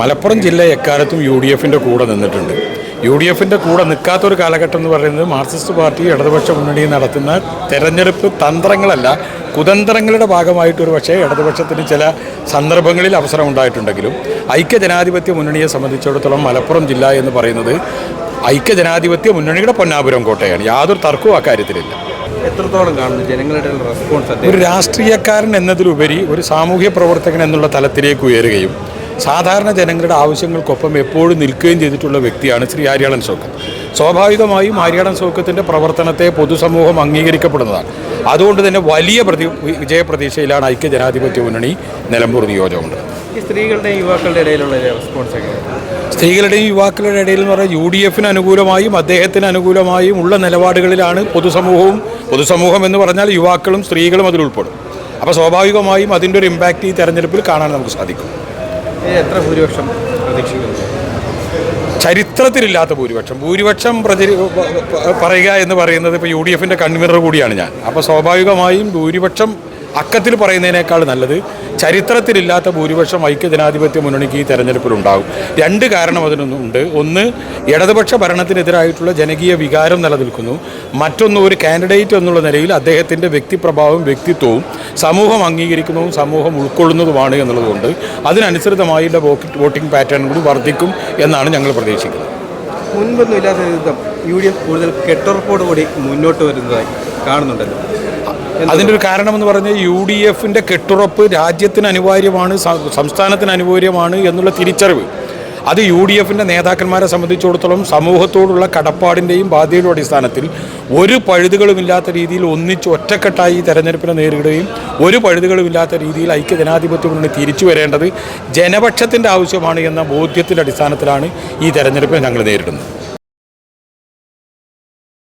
മലപ്പുറം ജില്ല എക്കാലത്തും U D എഫിൻ്റെ കൂടെ നിന്നിട്ടുണ്ട്. യു ഡി എഫിൻ്റെ കൂടെ നിൽക്കാത്തൊരു കാലഘട്ടം എന്ന് പറയുന്നത് മാർക്സിസ്റ്റ് പാർട്ടി ഇടതുപക്ഷ മുന്നണി നടത്തുന്ന തെരഞ്ഞെടുപ്പ് തന്ത്രങ്ങളല്ല, കുതന്ത്രങ്ങളുടെ ഭാഗമായിട്ടൊരു പക്ഷേ ഇടതുപക്ഷത്തിന് ചില സന്ദർഭങ്ങളിൽ അവസരം ഉണ്ടായിട്ടുണ്ടെങ്കിലും ഐക്യജനാധിപത്യ മുന്നണിയെ സംബന്ധിച്ചിടത്തോളം മലപ്പുറം ജില്ല എന്ന് പറയുന്നത് ഐക്യജനാധിപത്യ മുന്നണിയുടെ പൊന്നാപുരം കോട്ടയാണ്. യാതൊരു തർക്കവും അക്കാര്യത്തിലില്ല. എത്രത്തോളം കാണുന്നു ജനങ്ങളുടെ റെസ്പോൺസ്? ഒരു രാഷ്ട്രീയക്കാരൻ എന്നതിലുപരി ഒരു സാമൂഹ്യ പ്രവർത്തകൻ എന്നുള്ള തലത്തിലേക്ക് ഉയരുകയും സാധാരണ ജനങ്ങളുടെ ആവശ്യങ്ങൾക്കൊപ്പം എപ്പോഴും നിൽക്കുകയും ചെയ്തിട്ടുള്ള വ്യക്തിയാണ് ശ്രീ ആര്യാടൻ ഷൗക്കത്ത്. സ്വാഭാവികമായും ആര്യാടൻ ഷൗക്കത്തിൻ്റെ പ്രവർത്തനത്തെ പൊതുസമൂഹം അംഗീകരിക്കപ്പെടുന്നതാണ്. അതുകൊണ്ട് തന്നെ വലിയ വിജയപ്രതീക്ഷയിലാണ് ഐക്യജനാധിപത്യ മുന്നണി നിലമ്പൂർ നിയോജകമുണ്ട്. ഈ സ്ത്രീകളുടെയും യുവാക്കളുടെ ഇടയിലുള്ള റെസ്പോൺസ് എങ്ങനെയാണ്? സ്ത്രീകളുടെയും യുവാക്കളുടെ ഇടയിൽ എന്ന് പറഞ്ഞാൽ യു ഡി എഫിന് അനുകൂലമായും അദ്ദേഹത്തിന് അനുകൂലമായും ഉള്ള നിലപാടുകളിലാണ് പൊതുസമൂഹം എന്ന് പറഞ്ഞാൽ യുവാക്കളും സ്ത്രീകളും അതിലുൾപ്പെടും. അപ്പോൾ സ്വാഭാവികമായും അതിൻ്റെ ഒരു ഇമ്പാക്റ്റ് ഈ തെരഞ്ഞെടുപ്പിൽ കാണാൻ നമുക്ക് സാധിക്കും. എത്ര ഭൂരിപക്ഷം പ്രതീക്ഷിക്കുന്നു? ചരിത്രത്തിലില്ലാത്ത ഭൂരിപക്ഷം പറയുക എന്ന് പറയുന്നത് ഇപ്പോൾ യു ഡി എഫിൻ്റെ കൺവീനർ കൂടിയാണ് ഞാൻ. അപ്പോൾ സ്വാഭാവികമായും ഭൂരിപക്ഷം അക്കത്തിൽ പറയുന്നതിനേക്കാൾ നല്ലത് ചരിത്രത്തിലില്ലാത്ത ഭൂരിപക്ഷം ഐക്യജനാധിപത്യ മുന്നണിക്ക് ഈ തെരഞ്ഞെടുപ്പിലുണ്ടാകും. രണ്ട് കാരണം അതിനൊന്നുണ്ട്. ഒന്ന്, ഇടതുപക്ഷ ഭരണത്തിനെതിരായിട്ടുള്ള ജനകീയ വികാരം നിലനിൽക്കുന്നു. മറ്റൊന്ന്, ഒരു കാൻഡിഡേറ്റ് എന്നുള്ള നിലയിൽ അദ്ദേഹത്തിൻ്റെ വ്യക്തിപ്രഭാവവും വ്യക്തിത്വവും സമൂഹം അംഗീകരിക്കുന്നതും സമൂഹം ഉൾക്കൊള്ളുന്നതുമാണ് എന്നുള്ളതുകൊണ്ട് അതിനനുസൃതമായുള്ള വോട്ടിംഗ് പാറ്റേൺ കൂടി വർദ്ധിക്കും എന്നാണ് ഞങ്ങൾ പ്രതീക്ഷിക്കുന്നത്. മുൻപൊന്നും ഇല്ലാത്ത വിധം യു ഡി എഫ് കൂടുതൽ കെട്ടുറപ്പോട് കൂടി മുന്നോട്ട് വരുന്നതായി കാണുന്നുണ്ടല്ലോ. അതിൻ്റെ ഒരു കാരണമെന്ന് പറഞ്ഞാൽ യു ഡി എഫിൻ്റെ കെട്ടുറപ്പ് രാജ്യത്തിന് അനിവാര്യമാണ്, സംസ്ഥാനത്തിന് അനിവാര്യമാണ് എന്നുള്ള തിരിച്ചറിവ് അത് യു ഡി എഫിൻ്റെ നേതാക്കന്മാരെ സംബന്ധിച്ചിടത്തോളം സമൂഹത്തോടുള്ള കടപ്പാടിൻ്റെയും ബാധ്യതയുടെ അടിസ്ഥാനത്തിൽ ഒരു പഴുതുകളുമില്ലാത്ത രീതിയിൽ ഒറ്റക്കെട്ടായി ഈ തെരഞ്ഞെടുപ്പിനെ നേരിടുകയും ഒരു പഴുതുകളുമില്ലാത്ത രീതിയിൽ ഐക്യജനാധിപത്യ മുന്നണി തിരിച്ചു വരേണ്ടത് ജനപക്ഷത്തിൻ്റെ ആവശ്യമാണ് എന്ന ബോധ്യത്തിൻ്റെ അടിസ്ഥാനത്തിലാണ് ഈ തെരഞ്ഞെടുപ്പിനെ ഞങ്ങൾ നേരിടുന്നത്.